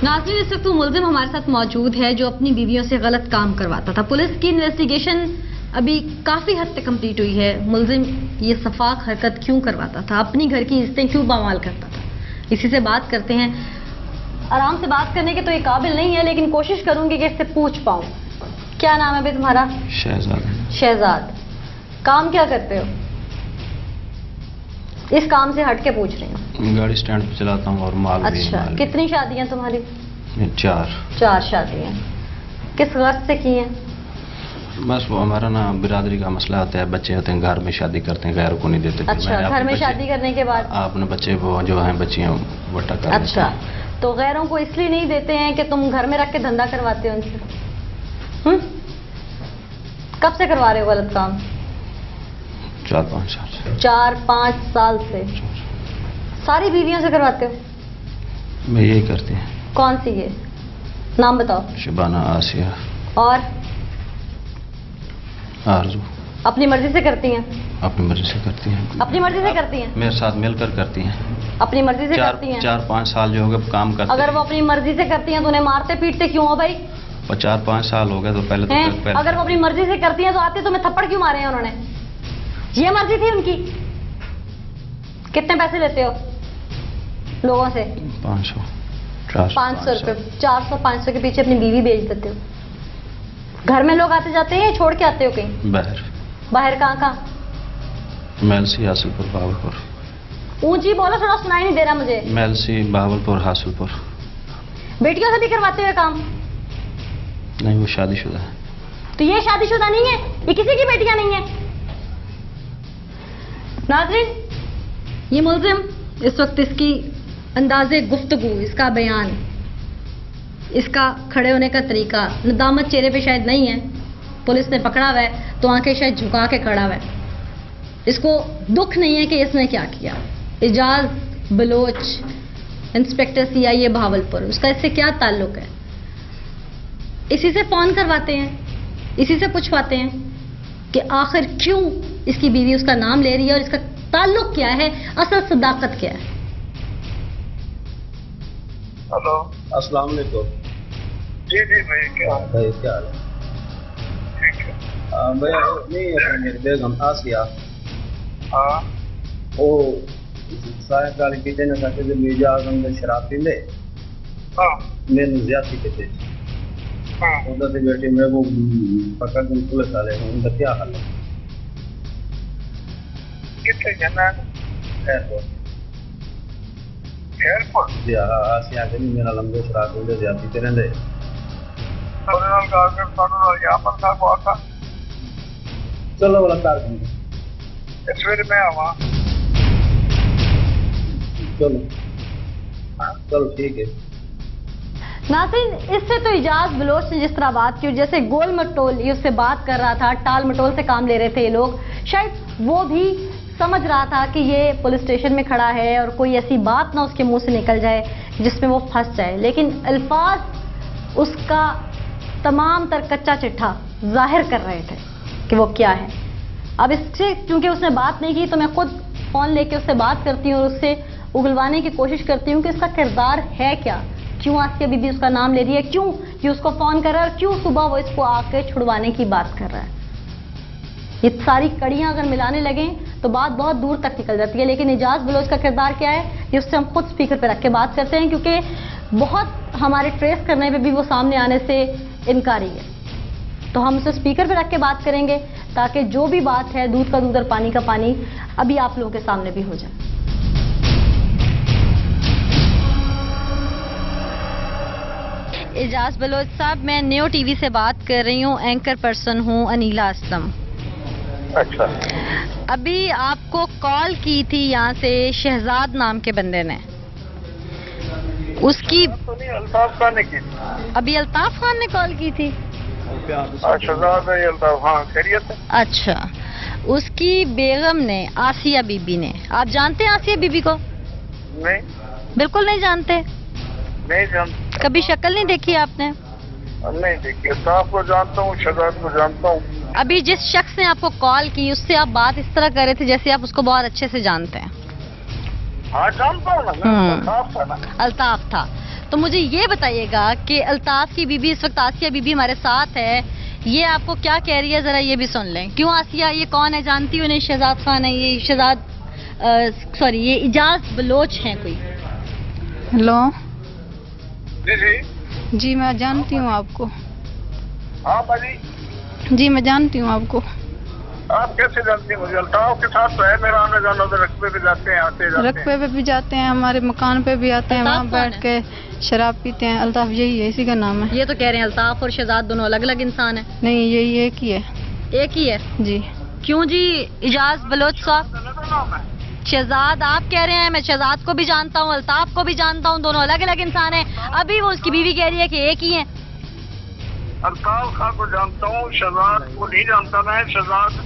नाज़रीन, इस वक्त वो मुलजिम हमारे साथ मौजूद है जो अपनी बीवियों से गलत काम करवाता था। पुलिस की इन्वेस्टिगेशन अभी काफी हद तक कंप्लीट हुई है। मुलजिम ये सफाक हरकत क्यों करवाता था, अपनी घर की इज्जतें क्यों पामाल करता था, इसी से बात करते हैं। आराम से बात करने के तो ये काबिल नहीं है, लेकिन कोशिश करूंगी कि इससे पूछ पाऊं। क्या नाम है भाई तुम्हारा? शहजाद। शहजाद, काम क्या करते हो? इस काम से हट के पूछ रही हूँ। गाड़ी स्टैंड पे चलाता हूँ और माल भी। अच्छा, कितनी शादियां तुम्हारी? 4 शादियां। किस गरज से की हैं? बस वो हमारा ना बिरादरी का मसला होता है, बच्चे होते हैं घर में शादी करते हैं, गैर को नहीं देते। अच्छा, घर में शादी करने के बाद आपने बच्चे वो जो हैं बच्चियां वटा कर। अच्छा, तो गैरों को इसलिए नहीं देते हैं कि तुम घर में रख के धंधा करवाते हो उनसे? कब से करवा रहे हो गलत काम? 4-5 साल से। 4-5 साल से सारी बीवियों से करवाते हो? मैं यही करती हैं। कौन सी ये नाम बताओ? शबाना, आसिया और आरज़ू। अपनी मर्जी से करती हैं? अपनी मर्जी से करती हैं। अपनी मर्जी से करती हैं? मेरे साथ मिलकर करती हैं। अपनी मर्जी से करती हैं? 4-5 साल जो हो गए काम करते। अगर वो अपनी मर्जी से करती हैं तो उन्हें मारते पीटते क्यों हो भाई? 4-5 साल हो गए तो पहले तो अगर वो अपनी मर्जी से करती हैं तो आते तुम्हें थप्पड़ क्यों मारे हैं उन्होंने? ये मर्जी थी उनकी। कितने पैसे लेते हो लोगों से? 500 500 रुपए। 400-500 के पीछे अपनी बीवी बेच देते हो। घर में लोग आते जाते हैं, छोड़ के आते हो कहीं बाहर? बाहर कहाँ? मेलसी, हासिलपुर, बहावलपुर। ऊंची बोलो, थोड़ा सुनाई नहीं दे रहा मुझे। मेलसी, बहावलपुर, हासिलपुर। बेटियों से भी करवाते हुए काम? नहीं, वो शादीशुदा है। तो ये शादीशुदा नहीं है, ये किसी की बेटियां नहीं है। नाज़रीन, ये मुलजिम इस वक्त इसकी अंदाजे गुफ्तगू, इसका बयान, इसका खड़े होने का तरीका, नदामत चेहरे पे शायद नहीं है। पुलिस ने पकड़ा हुआ है तो आंखें शायद झुका के खड़ा हुआ है। इसको दुख नहीं है कि इसने क्या किया। इजाज बलोच, इंस्पेक्टर CIA बहावलपुर, उसका इससे क्या ताल्लुक है? इसी से फोन करवाते हैं, इसी से पूछवाते हैं कि आखिर क्यों इसकी बीवी उसका नाम ले रही है और इसका ताल्लुक क्या है, असल सदाकत क्या है। हेलो, अस्सलाम वालेकुम। जी भाई, क्या हाल भाई? क्या हाल है? ठीक है। भैया नहीं है मेरी बेगम आसिया। हाँ, वो सायकाल किचन में खाते थे, मीजा आजम में शराब पींदे। हाँ, मैंने ज्यादा कहते हाँ। उधर से बैठे मेरे को पकड़ के पुलिस वाले हैं, उनका क्या हाल है? कितने जाना है? एयरपोर्ट। एयरपोर्ट? जी हाँ, आसिया के नहीं, मेरा लंबे शराब पींदे ज्यादा पीते रहते। यहाँ पर था वो आता। चलो वाला कार सवेरे में आवा। चलो चलो ठीक है। नाज़रीन, इससे तो इजाज बलोच ने जिस तरह बात की, जैसे गोल मटोल ये उससे बात कर रहा था, टाल मटोल से काम ले रहे थे ये लोग, शायद वो भी समझ रहा था कि ये पुलिस स्टेशन में खड़ा है और कोई ऐसी बात ना उसके मुंह से निकल जाए जिसमें वो फंस जाए। लेकिन अल्फाज उसका तमाम तर कच्चा चिट्ठा जाहिर कर रहे थे कि वो क्या है। अब इससे क्योंकि उसने बात नहीं की तो मैं खुद फोन लेके उससे बात करती हूँ और उससे उगलवाने की कोशिश करती हूँ कि इसका किरदार है क्या, क्यों आसिया बीबी उसका नाम ले रही है, क्यों ये उसको फोन कर रहा है और क्यों सुबह वो इसको आके छुड़वाने की बात कर रहा है। ये सारी कड़ियां अगर मिलाने लगें तो बात बहुत दूर तक निकल जाती है। लेकिन इजाज बलोच का किरदार क्या है ये उससे हम खुद स्पीकर पे रख के बात करते हैं, क्योंकि बहुत हमारे ट्रेस करने पे भी वो सामने आने से इनकारी है। तो हम उसे स्पीकर पे रख के बात करेंगे ताकि जो भी बात है, दूध का दूध और पानी का पानी, अभी आप लोगों के सामने भी हो जाए। इजाज बलोच साहब, मैं न्यू टीवी से बात कर रही हूँ, एंकर पर्सन हूँ अनीला असलम। अच्छा, अभी आपको कॉल की थी यहाँ से शहजाद नाम के बंदे ने, उसकी तो नहीं अल्ताफ खान ने की। अभी अल्ताफ खान ने कॉल की थी। शहजाद है अल्ताफ। हाँ, खैरियत है। अच्छा, उसकी बेगम ने, आसिया बीबी ने, आप जानते हैं आसिया बीबी को? नहीं, बिल्कुल नहीं जानते? नहीं जानता। कभी शक्ल नहीं देखी आपने? नहीं देखी। अल्ताफ को जानता हूँ, शहजाद को जानता हूँ। अभी जिस शख्स ने आपको कॉल की उससे आप बात इस तरह कर रहे थे जैसे आप उसको बहुत अच्छे से जानते हैं। हाँ, जानता हूँ ना, अल्ताफ था ना। अल्ताफ था। تو مجھے یہ بتائیے گا کہ الطاف کی بیوی اس وقت آسیہ بیوی ہمارے ساتھ ہے، یہ آپ کو کیا کہہ رہی ہے، ذرا یہ بھی سن لیں. کیوں آسیہ، یہ کون ہے، جانتی ہو؟ نہیں، شہزاد خان ہے یہ، یہ اجاز بلوچ ہیں کوئی. ہیلو. جی جی جی میں جانتی ہوں آپ کو. ہاں باجی، جی میں جانتی ہوں آپ کو. آپ کیسے جانتی ہیں مجھے؟ الطاف کے ساتھ تو ہے میرا آنا جانا، ادھر رقبے پہ جاتے ہیں، آتے جاتے ہیں. رقبے پہ بھی جاتے ہیں، ہمارے مکان پہ بھی آتے ہیں، الطاف وہاں کون بیٹھ ہے؟ کے شراب پیتے ہیں. الطاف یہی ہے، اسی کا نام ہے. یہ تو کہہ رہے ہیں الطاف اور شہزاد دونوں الگ الگ انسان ہیں. نہیں، یہی ایک ہی ہے. ایک ہی ہے. جی. کیوں جی اجاز بلوچ صاحب؟ شہزاد آپ کہہ رہے ہیں، میں شہزاد کو بھی جانتا ہوں، الطاف کو بھی جانتا ہوں، دونوں الگ الگ انسان ہیں. ابھی وہ اس کی بیوی کہہ رہی ہے کہ ایک ہی ہیں. الطاف خان کو جانتا ہوں، شہزاد کو نہیں جانتا میں. شہزاد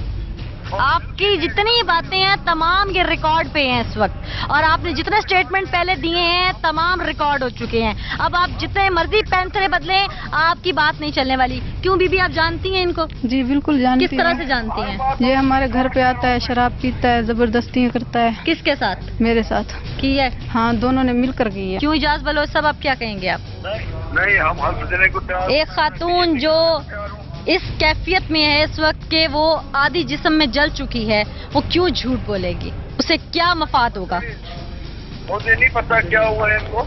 آپ کی جتنی باتیں ہیں تمام یہ ریکارڈ پہ ہیں اس وقت، اور آپ نے جتنے سٹیٹمنٹ پہلے دیے ہیں تمام ریکارڈ ہو چکے ہیں. اب آپ جتنے مرضی پینسلیں بدلیں آپ کی بات نہیں چلنے والی. کیوں بیوی آپ جانتی ہیں ان کو؟ جی بالکل جانتی کس طرح ہوں. سے جانتی ہیں؟ یہ ہمارے گھر پہ آتا ہے، شراب پیتا ہے، زبردستیاں کرتا ہے. کس کے ساتھ میرے ساتھ. کی ہے؟ ہاں، دونوں نے مل کر کی ہے. کیوں اجاز بلوچ صاحب آپ کیا کہیں گے؟ آپ نہیں، ہم حلف دینے کو تیار. ایک خاتون جو اس کیفیت میں ہے اس وقت کہ وہ آدھی جسم میں جل چکی ہے، وہ کیوں جھوٹ بولے گی؟ اسے کیا مفاد ہوگا؟ مجھے نہیں پتا کیا ہوا ہے ان کو.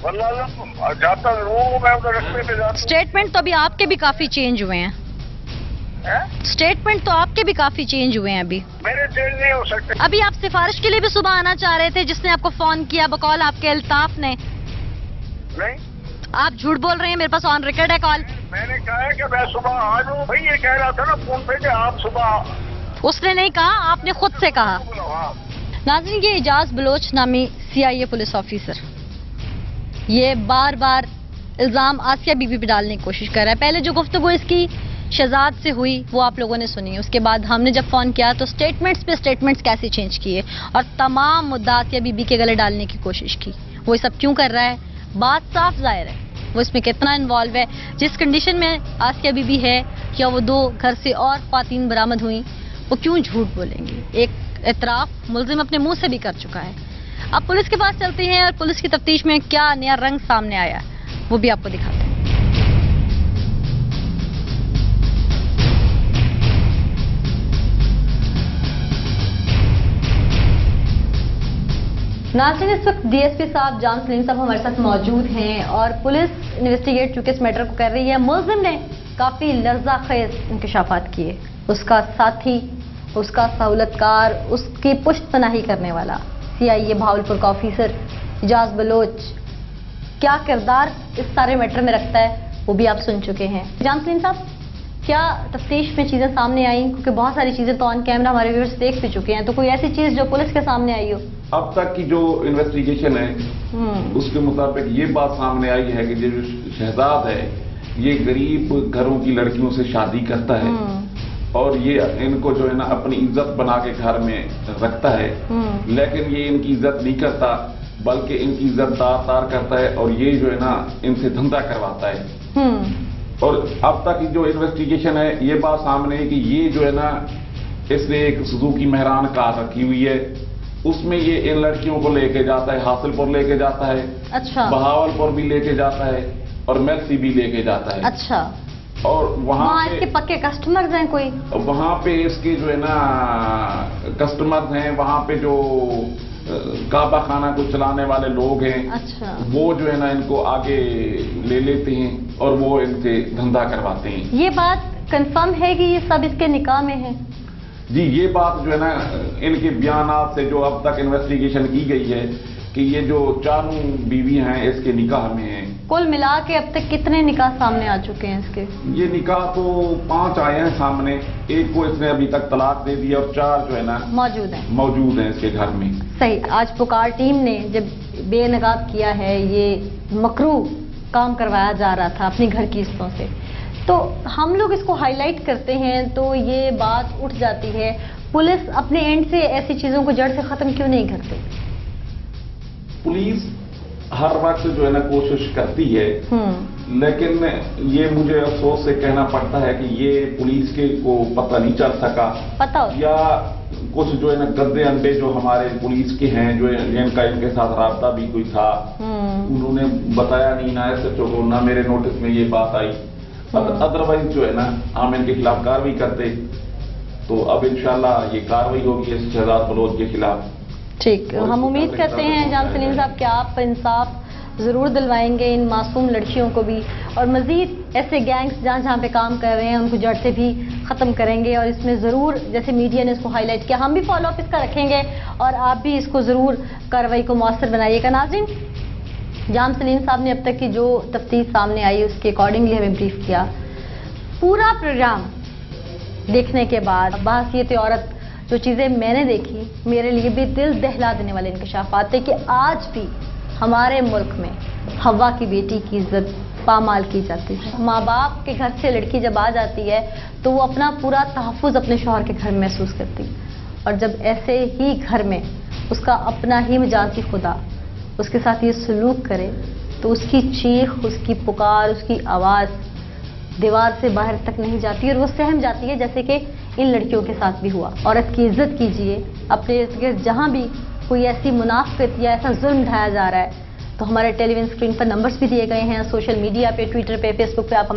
واللہ جاتا ضرور ہوں میں ادھر رقبے پہ جاتا ہوں. اسٹیٹمنٹ تو ابھی آپ کے بھی کافی چینج ہوئے ہیں. اسٹیٹمنٹ تو آپ کے بھی کافی چینج ہوئے ہیں ابھی. میرے چینج نہیں ہو سکتے. ابھی آپ سفارش کے لیے بھی صبح آنا چاہ رہے تھے، جس نے آپ کو فون کیا بقول آپ کے الطاف نے. نہیں، آپ جھوٹ بول رہے ہیں، میرے پاس آن ریکارڈ ہے کال. میں نے کہا ہے کہ میں صبح آ جاؤں. بھائی یہ کہہ رہا تھا نا فون پہ کہ آپ صبح. اس نے نہیں کہا، آپ نے خود سے کہا. ہاں. ناظرین، یہ اجاز بلوچ نامی CIA پولیس آفیسر یہ بار بار الزام آسیہ بیوی پہ ڈالنے کی کوشش کر رہا ہے. پہلے جو گفتگو اس کی شہزاد سے ہوئی وہ آپ لوگوں نے سنی. اس کے بعد ہم نے جب فون کیا تو سٹیٹمنٹس پہ سٹیٹمنٹس کیسے چینج کیے اور تمام مدعا آسیہ بیوی کے گلے ڈالنے کی کوشش کی. وہ یہ سب کیوں کر رہا ہے؟ بات صاف ظاہر ہے وہ اس میں کتنا انوالو ہے. جس کنڈیشن میں آسیہ بیوی ہے، کیا وہ 2 گھر سے اور خواتین برآمد ہوئیں، وہ کیوں جھوٹ بولیں گی؟ ایک اعتراف ملزم اپنے منہ سے بھی کر چکا ہے. اب پولیس کے پاس چلتے ہیں اور پولیس کی تفتیش میں کیا نیا رنگ سامنے آیا وہ بھی آپ کو دکھاتے ہیں. ناظرین، اس وقت DSP صاحب جان سلیم صاحب ہمارے ساتھ موجود ہیں اور پولیس انویسٹیگیٹ چونکہ اس میٹر کو کر رہی ہے. ملزم نے کافی لرزہ خیز انکشافات کیے. اس کا ساتھی، اس کا سہولت کار، اس کی پشت پناہی کرنے والا CIA بھاولپور کا آفیسر اجاز بلوچ کیا کردار اس سارے میٹر میں رکھتا ہے وہ بھی آپ سن چکے ہیں. جان سلیم صاحب، کیا تفتیش میں چیزیں سامنے آئیں؟ کیونکہ بہت ساری چیزیں تو آن کیمرہ ہمارے ویورز دیکھ بھی چکے ہیں، تو کوئی ایسی چیز جو پولیس کے سامنے آئی ہو؟ اب تک کی جو انویسٹیگیشن ہے اس کے مطابق یہ بات سامنے آئی ہے کہ جو شہزاد ہے یہ غریب گھروں کی لڑکیوں سے شادی کرتا ہے اور یہ ان کو جو ہے نا اپنی عزت بنا کے گھر میں رکھتا ہے، لیکن یہ ان کی عزت نہیں کرتا بلکہ ان کی عزت دار کرتا ہے اور یہ جو ہے نا ان سے دھندا کرواتا ہے. اور اب تک جو انویسٹیگیشن ہے یہ بات سامنے ہے کہ یہ جو ہے نا اس نے ایک سوزوکی مہران کار رکھی ہوئی ہے، اس میں یہ ان لڑکیوں کو لے کے جاتا ہے، حاصل پور لے کے جاتا ہے، اچھا، بہاول پور بھی لے کے جاتا ہے اور میلسی بھی لے کے جاتا ہے. اچھا، اور وہاں اس کے پکے کسٹمرز ہیں کوئی؟ وہاں پہ اس کے جو ہے نا کسٹمرز ہیں، وہاں پہ جو کعبہ خانہ کو چلانے والے لوگ ہیں، اچھا، وہ جو ہے نا ان کو آگے لے لیتے ہیں اور وہ ان سے دھندا کرواتے ہیں. یہ بات کنفرم ہے کہ یہ سب اس کے نکاح میں ہے؟ جی، یہ بات جو ہے نا ان کے بیانات سے جو اب تک انویسٹیگیشن کی گئی ہے کہ یہ جو چاروں بیوی ہیں اس کے نکاح میں ہیں. کل ملا کے اب تک کتنے نکاح سامنے آ چکے ہیں اس کے؟ یہ نکاح تو 5 آئے ہیں سامنے، ایک کو اس نے ابھی تک طلاق دے دی اور 4 جو ہے نا موجود ہیں اس کے گھر میں. صحیح. آج پکار ٹیم نے جب بے نقاب کیا ہے، یہ مکروہ کام کروایا جا رہا تھا اپنی گھر کی حصوں سے، تو ہم لوگ اس کو ہائی لائٹ کرتے ہیں تو یہ بات اٹھ جاتی ہے، پولیس اپنے اینڈ سے ایسی چیزوں کو جڑ سے ختم کیوں نہیں کرتی؟ پولیس ہر وقت جو ہے نا کوشش کرتی ہے लेकिन ये मुझे अफसोस से कहना पड़ता है कि ये पुलिस के को पता नहीं चल सका, पता हो या कुछ जो है ना गद्दे अंडे जो हमारे पुलिस के हैं, जो जिनका इनके साथ राब्ता भी कोई था, उन्होंने बताया नहीं, ना SHO को, ना मेरे नोटिस में ये बात आई। अदरवाइज जो है ना हम इनके खिलाफ कार्रवाई करते, तो अब इंशाल्लाह ये कार्रवाई होगी इस शहजाद बलोच के खिलाफ। ठीक, हम उम्मीद करते हैं जाम सलीम साहब कि आप इंसाफ ज़रूर दिलवाएंगे इन मासूम लड़कियों को भी, और मज़ीद ऐसे गैंग्स जहाँ जहाँ पे काम कर रहे हैं उनको जड़ से भी ख़त्म करेंगे। और इसमें ज़रूर, जैसे मीडिया ने इसको हाईलाइट किया, हम भी फॉलो अप इसका रखेंगे और आप भी इसको ज़रूर कार्रवाई को मौसर बनाइएगा। नाज़रीन, जाम सलीम साहब ने अब तक की जो तफ्तीश सामने आई उसके अकॉर्डिंगली हमें ब्रीफ किया। पूरा प्रोग्राम देखने के बाद बाहसियत औरत जो चीज़ें मैंने देखी, मेरे लिए भी दिल दहला देने वाले इंकशाफात थे कि आज भी हमारे मुल्क में हवा की बेटी की इज्जत पामाल की जाती है। माँ बाप के घर से लड़की जब आ जाती है तो वो अपना पूरा तहफ़्फ़ुज़ अपने शौहर के घर में महसूस करती है, और जब ऐसे ही घर में उसका अपना ही मजाजी खुदा उसके साथ ये सलूक करे तो उसकी चीख, उसकी पुकार, उसकी आवाज़ दीवार से बाहर तक नहीं जाती और वो सहम जाती है, जैसे कि इन लड़कियों के साथ भी हुआ। औरत की इज्जत कीजिए, अपने इर्द गिर्द जहाँ भी कोई ऐसी मुनाफिकत या ऐसा जुल्म ढाया जा रहा है तो हमारे टेलीविजन स्क्रीन पर नंबर्स भी दिए गए हैं, सोशल मीडिया पे, ट्विटर पे, फेसबुक पे आप हमें